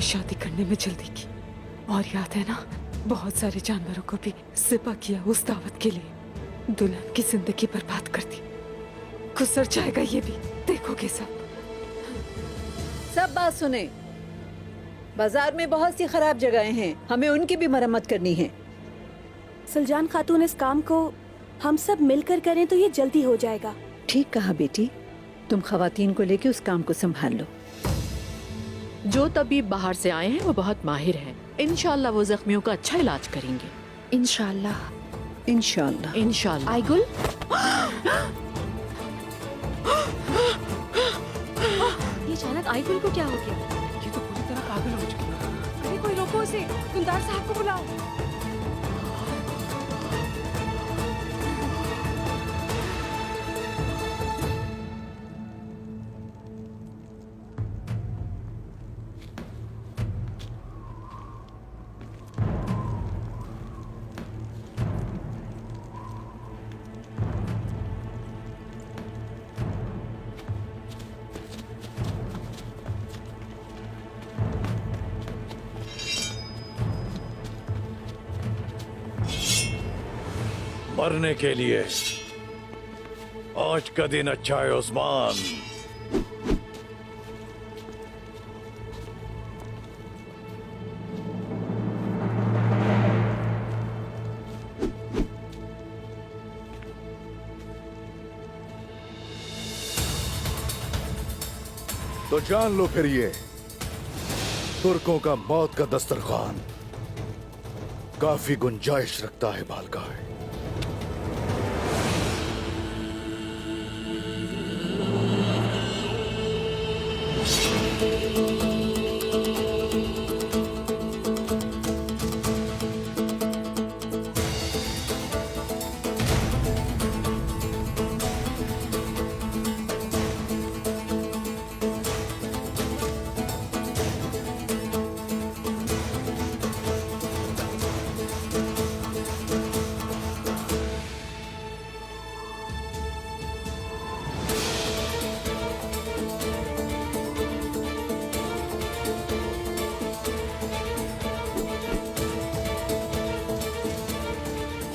शादी करने में जल्दी की। और याद है ना, बहुत सारे जानवरों को भी ज़िबा किया उस दावत के लिए। दुल्हन की जिंदगी बर्बाद कर दी। गुजर जाएगा ये भी, देखोगे सब बात सुने। बाजार में बहुत सी खराब जगहें हैं, हमें उनकी भी मरम्मत करनी है। सुलजान खातून, इस काम को हम सब मिलकर करें तो ये जल्दी हो जाएगा। ठीक कहा बेटी, तुम खवातीन को लेके उस काम को संभाल लो। जो तबीब बाहर से आए हैं वो बहुत माहिर हैं। इंशाल्लाह वो जख्मियों का अच्छा इलाज करेंगे। इंशाल्लाह। इंशाल्लाह। इंशाल्लाह। आइगुल, ये अचानक आइगुल को क्या हो गया? ये तो पूरी तरह पागल हो चुकी है। अरे कोई रोको उसे, कुंदार साहब को बुलाओ। मरने के लिए आज का दिन अच्छा है उस्मान। तो जान लो फिर, ये तुर्कों का मौत का दस्तरखान काफी गुंजाइश रखता है बालगाह।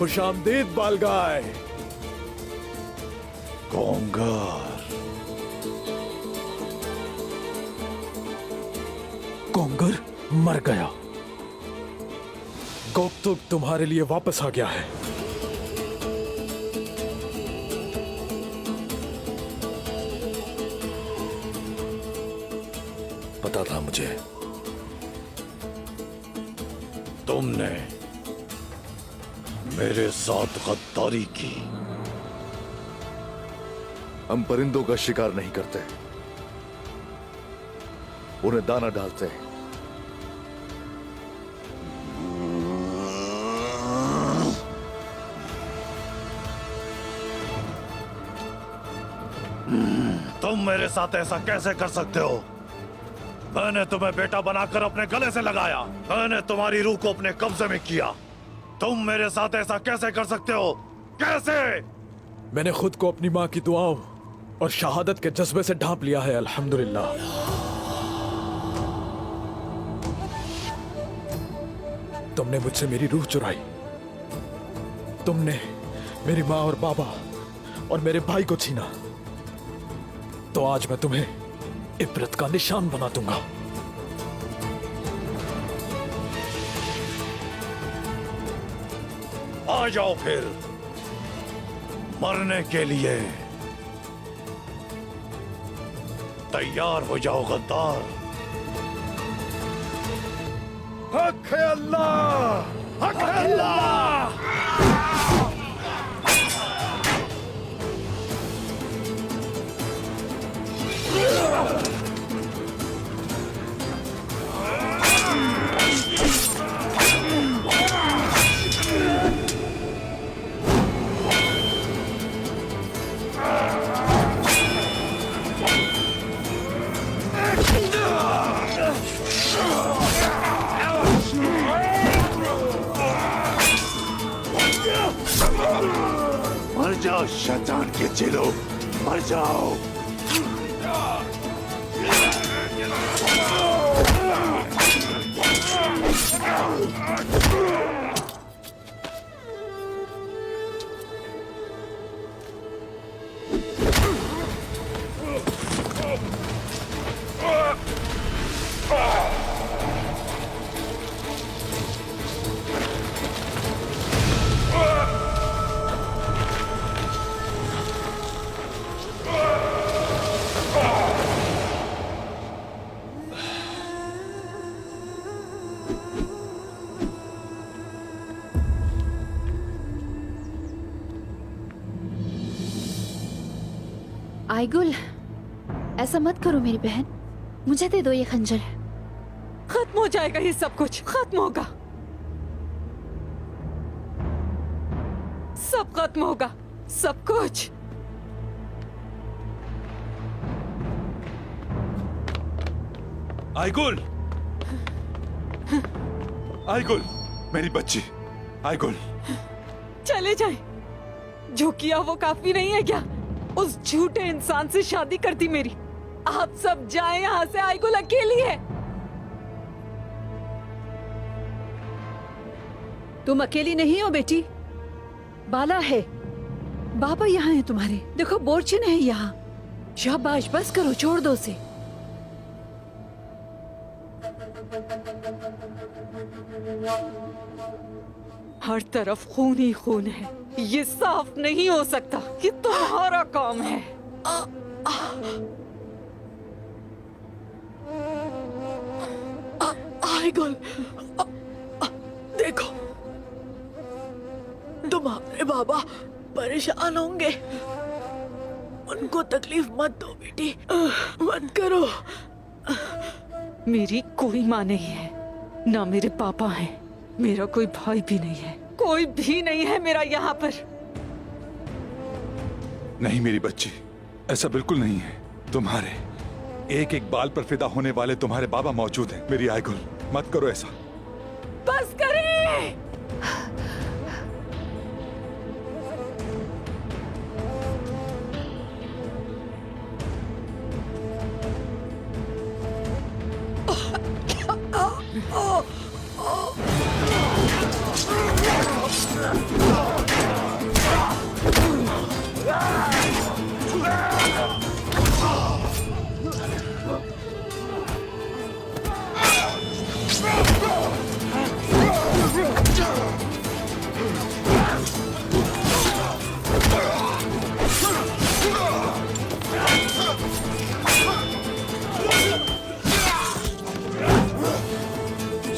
खुशामदीद बालगाय। कोंगर। कोंगर मर गया। गोप्तुक तुम्हारे लिए वापस आ गया है। पता था मुझे। तुमने मेरे साथ गद्दारी की। हम परिंदों का शिकार नहीं करते, उन्हें दाना डालते हैं। तुम मेरे साथ ऐसा कैसे कर सकते हो? मैंने तुम्हें बेटा बनाकर अपने गले से लगाया। मैंने तुम्हारी रूह को अपने कब्जे में किया। तुम मेरे साथ ऐसा कैसे कर सकते हो? कैसे? मैंने खुद को अपनी माँ की दुआओं और शहादत के जज्बे से ढांप लिया है, अल्हम्दुलिल्लाह। तुमने मुझसे मेरी रूह चुराई। तुमने मेरी माँ और बाबा और मेरे भाई को छीना। तो आज मैं तुम्हें इबरत का निशान बना दूंगा। आ जाओ फिर, मरने के लिए तैयार हो जाओ गद्दार। हक है अल्लाह, हक है अल्लाह। मर जाओ शैतान के चिलो, मर जाओ। आईगुल, ऐसा मत करो मेरी बहन, मुझे दे दो ये खंजर। खत्म हो जाएगा ये सब कुछ, खत्म होगा, सब खत्म होगा, सब कुछ। आईगुल, आईगुल, मेरी बच्ची, आईगुल। चले जाएं। जो किया वो काफी नहीं है क्या? उस झूठे इंसान से शादी कर दी मेरी। आप सब जाएं यहाँ से, आईगुल अकेली है। तुम अकेली नहीं हो बेटी, बाला है, बाबा यहाँ है तुम्हारे। देखो बोर्चिन है यहाँ। शाबाश, बस करो, छोड़ दो उसे। हर तरफ खून ही खून है, ये साफ नहीं हो सकता। ये तुम्हारा काम है। आईगुल, देखो, तुम्हारे बाबा परेशान होंगे, उनको तकलीफ मत दो बेटी, मत करो। मेरी कोई माँ नहीं है, ना मेरे पापा हैं, मेरा कोई भाई भी नहीं है, कोई भी नहीं है मेरा यहाँ पर। नहीं मेरी बच्ची, ऐसा बिल्कुल नहीं है। तुम्हारे एक एक बाल पर फिदा होने वाले तुम्हारे बाबा मौजूद हैं। मेरी आईगुल, मत करो ऐसा। बस करें।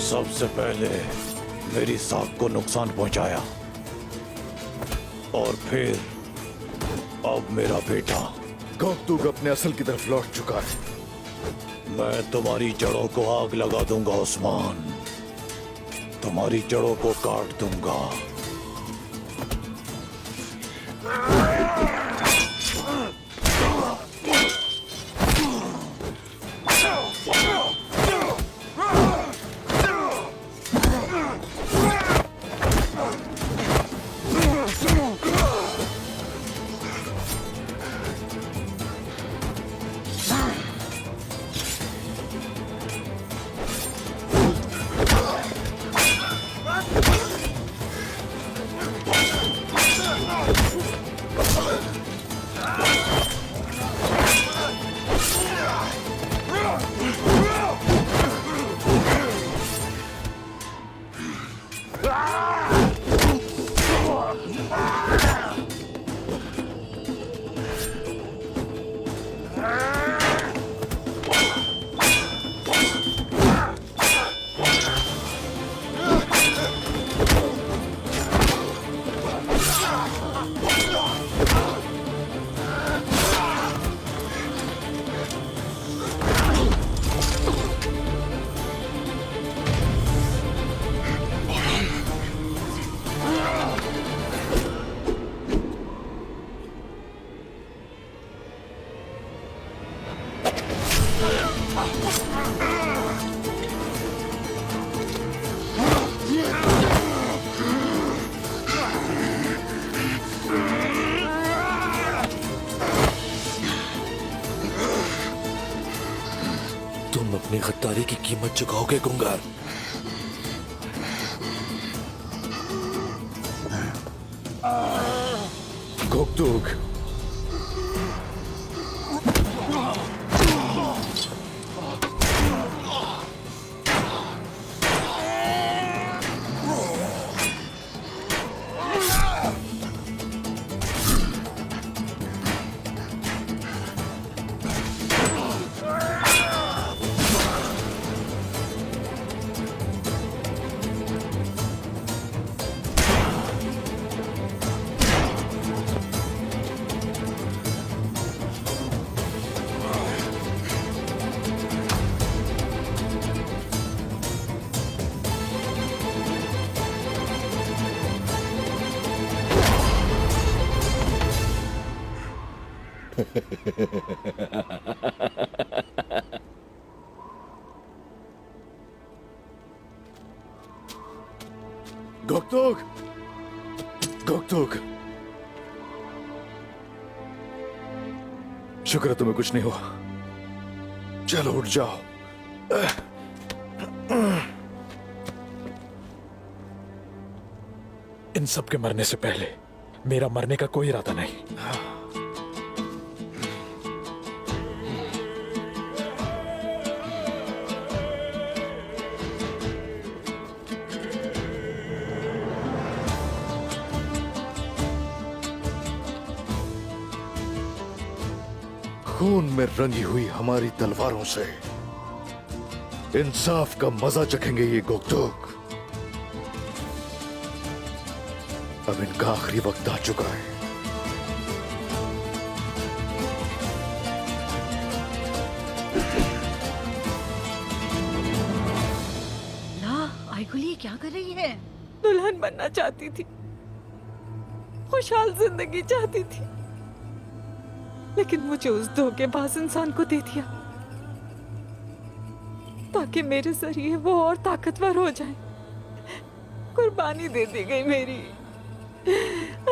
सबसे पहले मेरी साख को नुकसान पहुंचाया और फिर अब मेरा बेटा। कौतुक अपने असल की तरफ लौट चुका है। मैं तुम्हारी जड़ों को आग लगा दूंगा उस्मान, तुम्हारी जड़ों को काट दूंगा। तुम अपनी गद्दारी की कीमत चुकाओगे गुंगार। गोकतुक, गोकतुक, गोकतुक। शुक्र है तुम्हें कुछ नहीं हुआ। चलो उठ जाओ। इन सब के मरने से पहले मेरा मरने का कोई इरादा नहीं। खून में रंगी हुई हमारी तलवारों से इंसाफ का मजा चखेंगे ये गोकतुक। अब इनका आखिरी वक्त आ चुका है। आईगुल ये क्या कर रही है? दुल्हन बनना चाहती थी, खुशहाल जिंदगी चाहती थी, लेकिन मुझे उस धोखेबाज इंसान को दे दिया ताकि मेरे जरिए वो और ताकतवर हो जाए। कुर्बानी दे दी गई मेरी।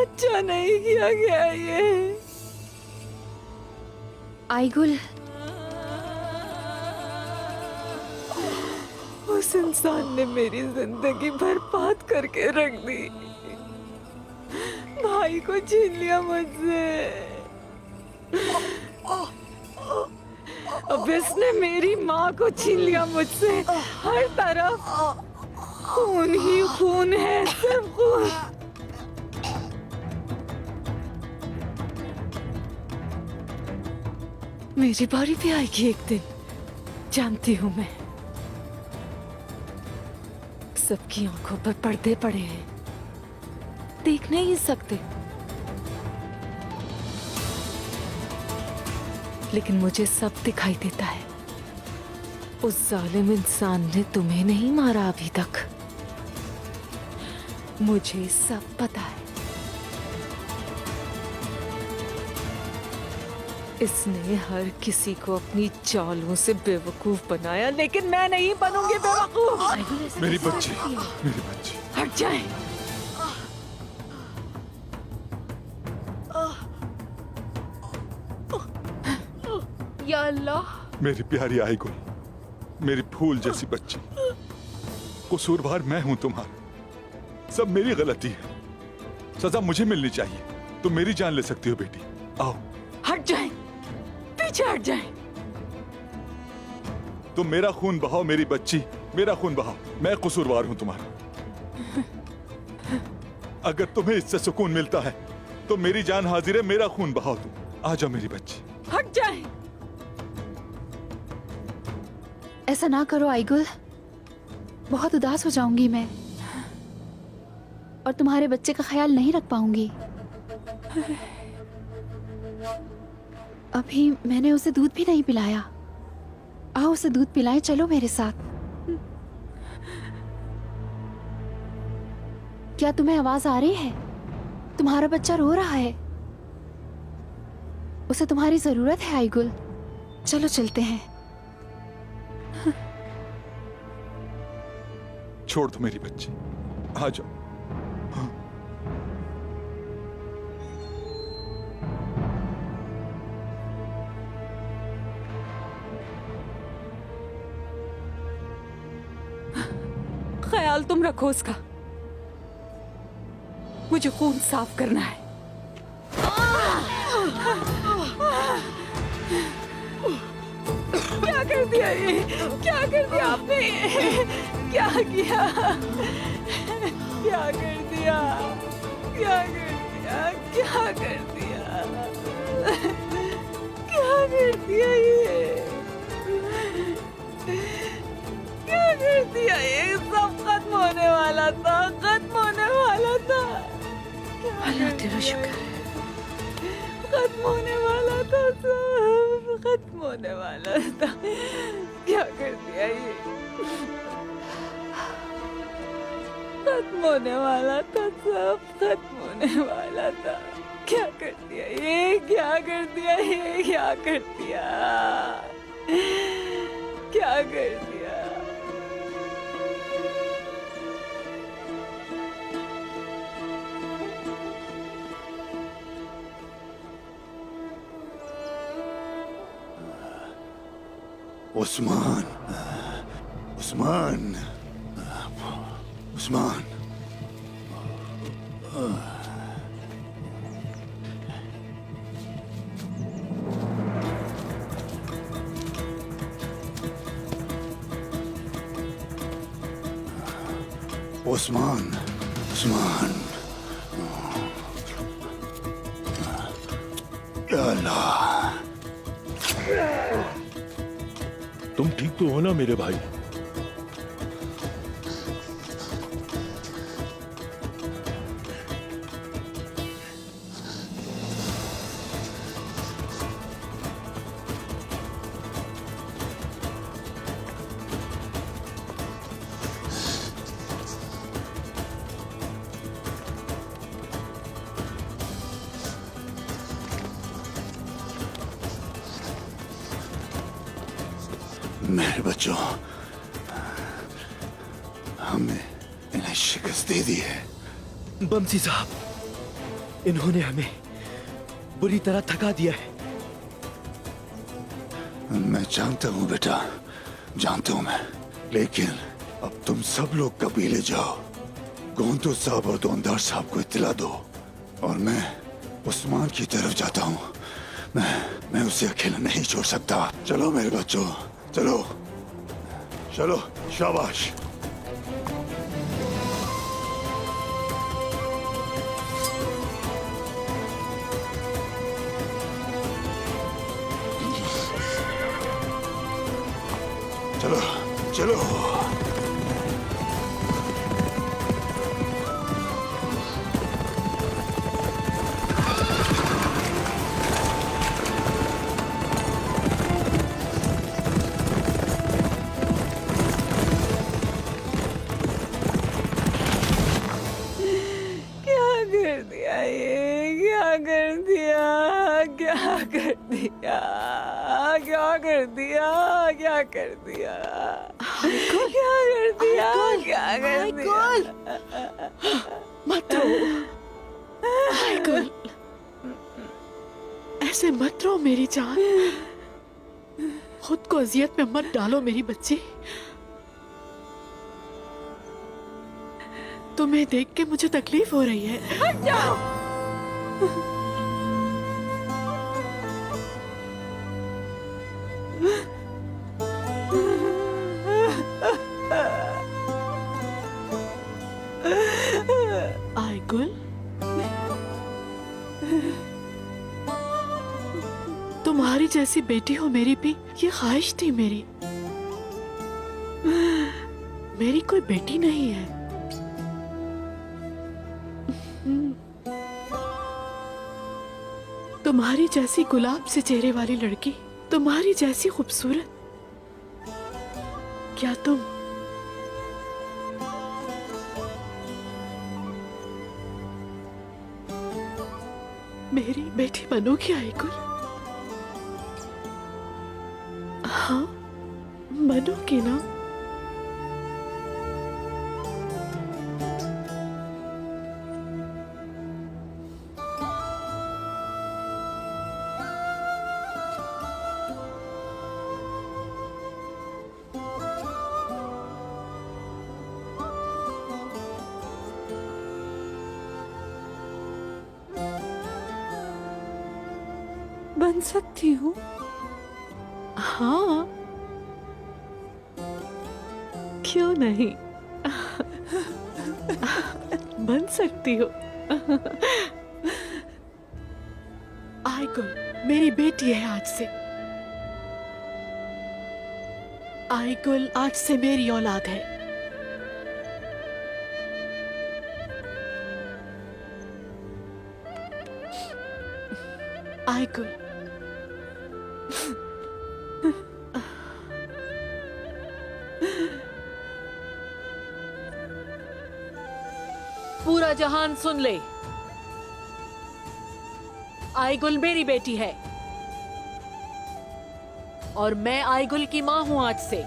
अच्छा नहीं किया गया ये। आईगुल, उस इंसान ने मेरी जिंदगी बर्बाद करके रख दी। भाई को छीन लिया मुझसे। अब इसने मेरी माँ को छीन लिया मुझसे। हर तरफ खून ही खून है, सिर्फ खून। मेरी बारी भी आएगी एक दिन, जानती हूँ मैं। सबकी आंखों पर पर्दे पड़े हैं, देख नहीं सकते, लेकिन मुझे सब दिखाई देता है। उस जालिम इंसान ने तुम्हें नहीं मारा अभी तक, मुझे सब पता है। इसने हर किसी को अपनी चालों से बेवकूफ बनाया, लेकिन मैं नहीं बनूंगी बेवकूफ। मेरी बच्ची, मेरी बच्ची। हट जाए। या अल्लाह, मेरी प्यारी आईगुल, मेरी फूल जैसी बच्ची। कसूरवार मैं हूं तुम्हारा, सब मेरी गलती है। सजा मुझे मिलनी चाहिए। तुम मेरी जान ले सकती हो बेटी। आओ। हट जाए, पीछे हट जाए। तुम मेरा खून बहाओ मेरी बच्ची, मेरा खून बहाओ। मैं कसूरवार हूं तुम्हारा। अगर तुम्हें इससे सुकून मिलता है तो मेरी जान हाजिर है। मेरा खून बहाओ तुम। आ जाओ मेरी बच्ची। हट जाए। ऐसा ना करो आईगुल, बहुत उदास हो जाऊंगी मैं और तुम्हारे बच्चे का ख्याल नहीं रख पाऊंगी। अभी मैंने उसे दूध भी नहीं पिलाया। आओ उसे दूध पिलाएं, चलो मेरे साथ। क्या तुम्हें आवाज आ रही है? तुम्हारा बच्चा रो रहा है, उसे तुम्हारी जरूरत है आईगुल। चलो चलते हैं। छोड़ दो मेरी बच्ची, आ जाओ। ख्याल तुम रखो उसका। मुझे खून साफ करना है। क्या कर दिया ये? क्या कर दिया आपने ये? क्या किया? क्या कर दिया? क्या कर दिया? क्या कर दिया? क्या कर दिया ये? क्या कर दिया ये? सब खत्म होने वाला था, खत्म होने वाला था। अल्लाह तेरा शुक्र है। खत्म होने वाला था, सब खत्म होने वाला था। क्या कर दिया ये? खत्म होने वाला था, सब खत्म होने वाला था। क्या कर दिया ये? क्या कर दिया ये? क्या कर दिया? क्या कर दिया? उस्मान, उस्मान, उस्मान। उस्मान, उस्मान। या अल्लाह। तुम ठीक तो हो ना मेरे भाई? मेरे बच्चों, हमने इन्हें शिकस्त दे दी है। बमसी साहब, इन्होंने हमें बुरी तरह थका दिया है। मैं जानता हूँ बेटा, जानता हूँ मैं, लेकिन अब तुम सब लोग कबीले जाओ, गोंदो साहब और दोनदार साहब को इत्तला दो, और मैं उस्मान की तरफ जाता हूँ। मैं उसे अकेला नहीं छोड़ सकता। चलो मेरे बच्चों, चलो चलो, शाबाश। चलो चलो। क्या कर दिया? क्या कर दिया? क्या कर दिया? क्या कर दिया? मत रो माइकल, ऐसे मत रो मेरी जान। खुद को अजियत में मत डालो मेरी बच्ची। तुम्हें देख के मुझे तकलीफ हो रही है। हट जाओ। आयगुल, तुम्हारी जैसी बेटी हो मेरी भी, ये ख्वाहिश थी मेरी। मेरी कोई बेटी नहीं है। तुम्हारी जैसी गुलाब से चेहरे वाली लड़की, तुम्हारी जैसी खूबसूरत, क्या तुम मेरी बेटी बनोगी आयगुल? हाँ, बनोगी ना? बन सकती हूँ। हाँ, क्यों नहीं, बन सकती हो। आईगुल मेरी बेटी है आज से। आईगुल आज से मेरी औलाद है। आईगुल पूरा जहान सुन ले, आईगुल मेरी बेटी है और मैं आईगुल की मां हूं आज से।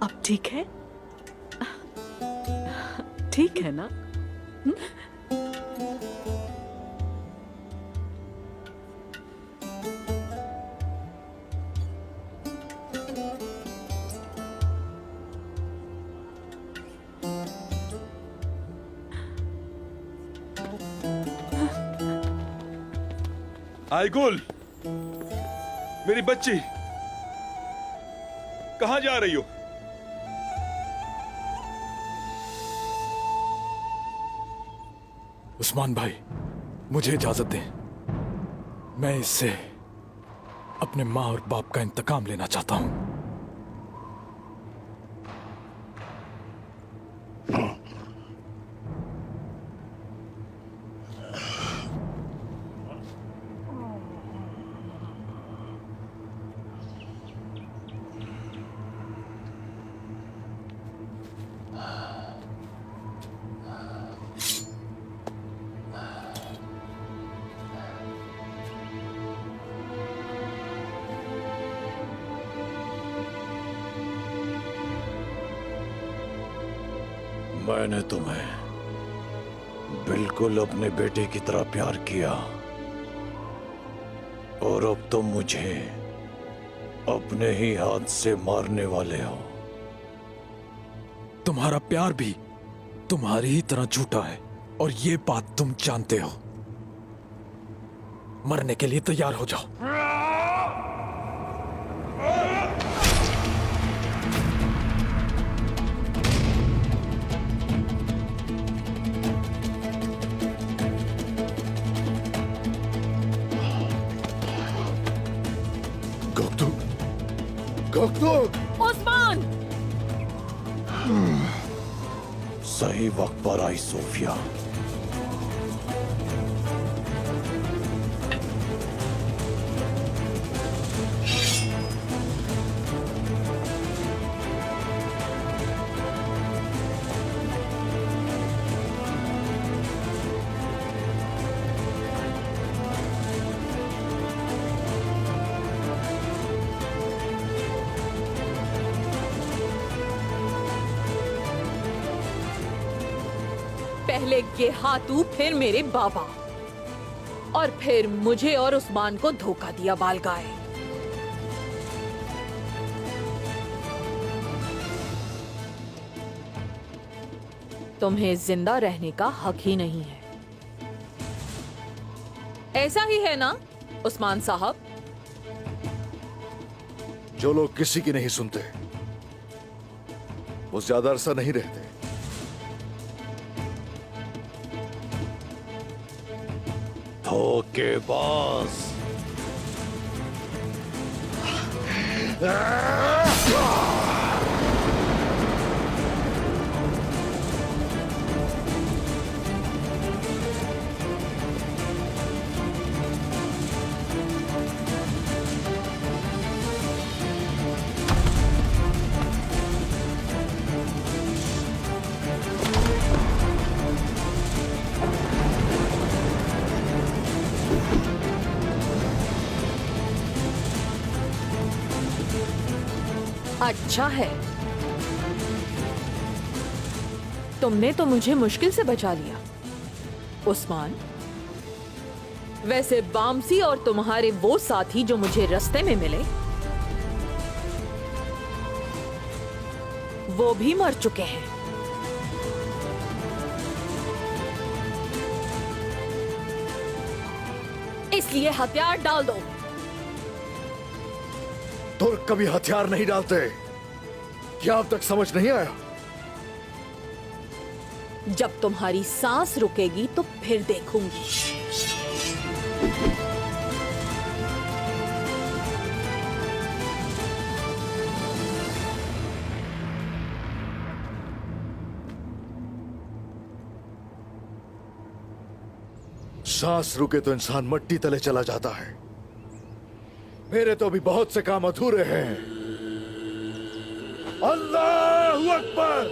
अब ठीक है, ठीक है ना? आईगुल, मेरी बच्ची, कहां जा रही हो? उस्मान भाई, मुझे इजाजत दें। मैं इससे अपने माँ और बाप का इंतकाम लेना चाहता हूं। मैंने तुम्हें बिल्कुल अपने बेटे की तरह प्यार किया और अब तुम मुझे अपने ही हाथ से मारने वाले हो। तुम्हारा प्यार भी तुम्हारी ही तरह झूठा है और ये बात तुम जानते हो। मरने के लिए तैयार हो जाओ। उस्मान! सही वक्त पर आई सोफिया। पहले ये हाथू, फिर मेरे बाबा, और फिर मुझे और उस्मान को धोखा दिया बालगाय। तुम्हें जिंदा रहने का हक ही नहीं है। ऐसा ही है ना उस्मान साहब? जो लोग किसी की नहीं सुनते वो ज्यादा अरसा नहीं रहते। धोखेबाज। अच्छा है, तुमने तो मुझे मुश्किल से बचा लिया उस्मान। वैसे बामसी और तुम्हारे वो साथी जो मुझे रास्ते में मिले वो भी मर चुके हैं। इसलिए हथियार डाल दो। तुर्क कभी हथियार नहीं डालते, क्या अब तक समझ नहीं आया? जब तुम्हारी सांस रुकेगी तो फिर देखूंगी। सांस रुके तो इंसान मट्टी तले चला जाता है। मेरे तो अभी बहुत से काम अधूरे हैं। अल्लाहू अकबर!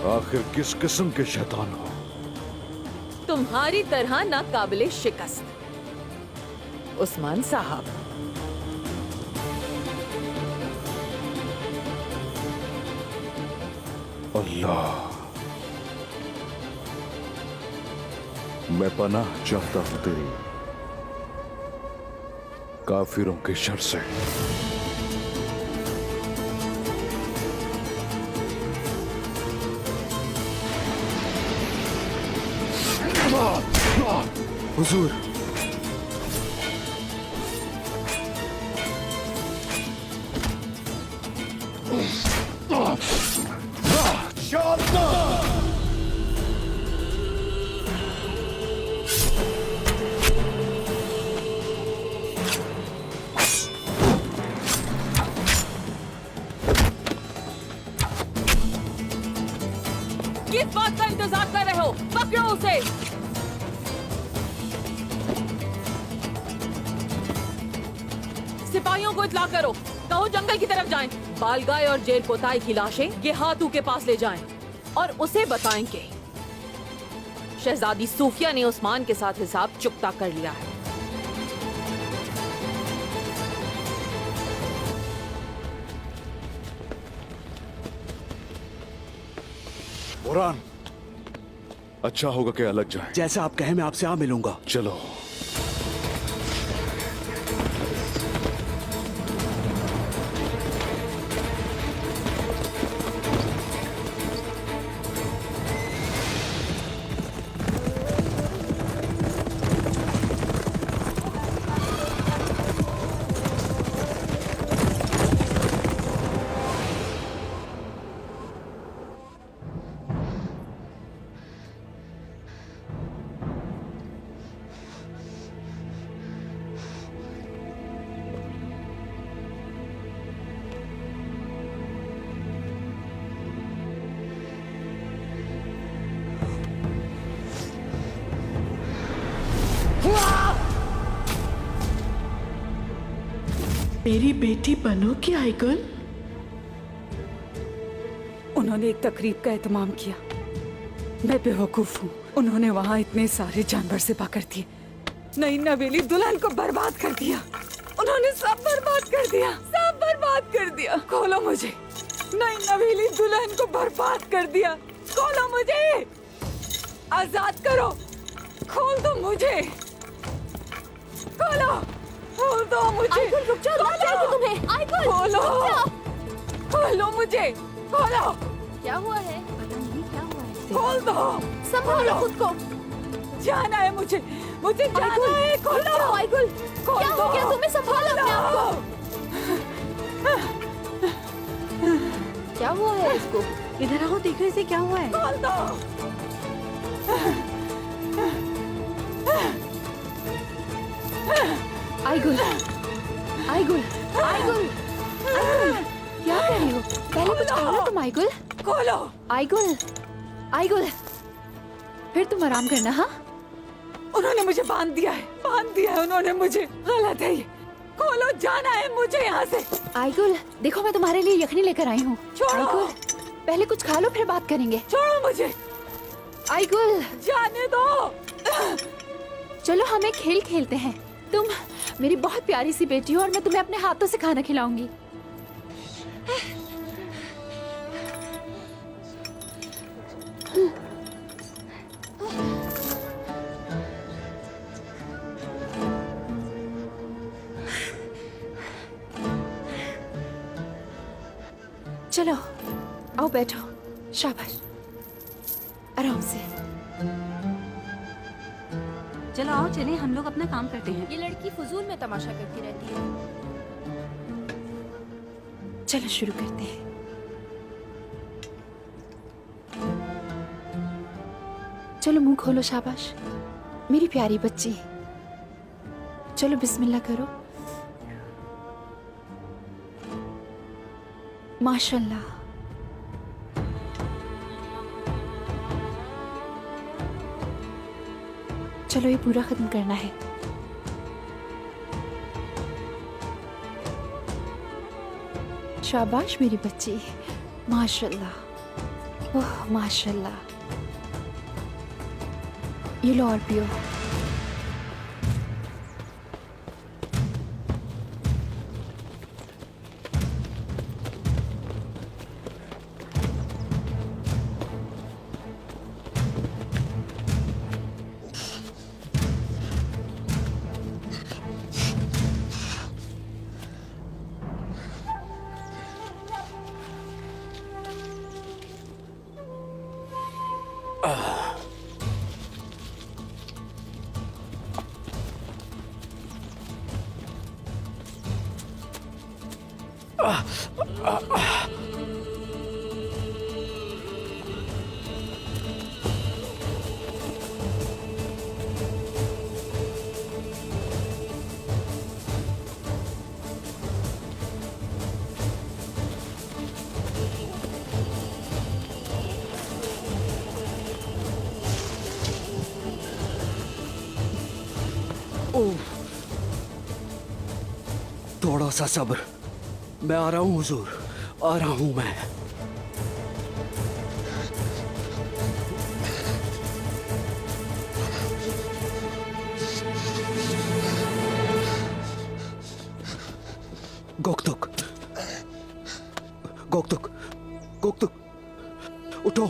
आखिर किस किस्म के शैतान हो? तुम्हारी तरह ना काबिले शिकस्त उस्मान साहब। अल्लाह, मैं पनाह चाहता हूं तेरी काफिरों के शर से। हुजूर, किस बात का इंतजार कर रहे हो? पकड़ो उसे। सिपाहियों को इत्तला करो, कहो जंगल की तरफ जाएं। बालगाय और जेर पोताई की लाशें गेहातू के पास ले जाएं और उसे बताएं कि शहजादी सूफिया ने उस्मान के साथ हिसाब चुकता कर लिया है। बुरहान, अच्छा होगा कि अलग जाए। जैसा आप कहें मैं आपसे आ मिलूंगा। चलो। मेरी बेटी बनोगी आइगुल? उन्होंने एक तकरीब का एहतमाम किया। मैं बेवकूफ हूँ। उन्होंने वहाँ इतने सारे जानवर ज़िबा कर दिए। नई नवेली दुल्हन को बर्बाद कर दिया। उन्होंने सब बर्बाद कर दिया, सब बर्बाद कर दिया। खोलो मुझे। नई नवेली दुल्हन को बर्बाद कर दिया। खोलो मुझे, आजाद करो, खोल दो मुझे, खोलो, खोल दो मुझे। आइगुल रुक जाओ, रुक जाओ तुम्हें। आइगुल खोलो, खोलो मुझे, खोलो, क्या हुआ है? पता नहीं क्या हुआ है। खोल दो, संभालो खुद को। जाना है मुझे, मुझे जाना है। खोलो आइगुल, खोल क्या दो, हो गया तुम्हें? संभालो अपने आप को। क्या हुआ है इसको? इधर आओ, देख रहे से क्या हुआ है। खोल दो। आइगुल, आइगुल, आइगुल, आइगुल, क्या कर रही हो? पहले कुछ कहो ना तुम। आइगुल, खोलो। आइगुल, आइगुल, फिर तुम आराम करना। हाँ, उन्होंने मुझे बांध दिया है, बांध दिया है उन्होंने मुझे। गलत है ये। खोलो, जाना है मुझे यहाँ से। आइगुल, देखो मैं तुम्हारे लिए यखनी लेकर आई हूँ। छोड़ो। आइगुल, पहले कुछ खा लो फिर बात करेंगे। छोड़ो मुझे, आइगुल, जाने दो। चलो हम एक खेल खेलते हैं। तुम मेरी बहुत प्यारी सी बेटी हो और मैं तुम्हें अपने हाथों से खाना खिलाऊंगी। चलो आओ बैठो। शाबाश, आराम से। चलो आओ चलें, हम लोग अपना काम करते हैं। ये लड़की फजूल में तमाशा करती रहती है। चलो शुरू करते हैं। चलो मुंह खोलो। शाबाश मेरी प्यारी बच्ची। चलो बिस्मिल्लाह करो। माशाल्लाह। चलो ये पूरा खत्म करना है। शाबाश मेरी बच्ची, माशाल्लाह। ओह माशाल्लाह। ये लो और पियो। थोड़ा सा सब्र। मैं आ रहा हूँ हुजूर, आ रहा हूँ मैं। गोक्तुक, गोक्तुक, गोक्तुक, उठो।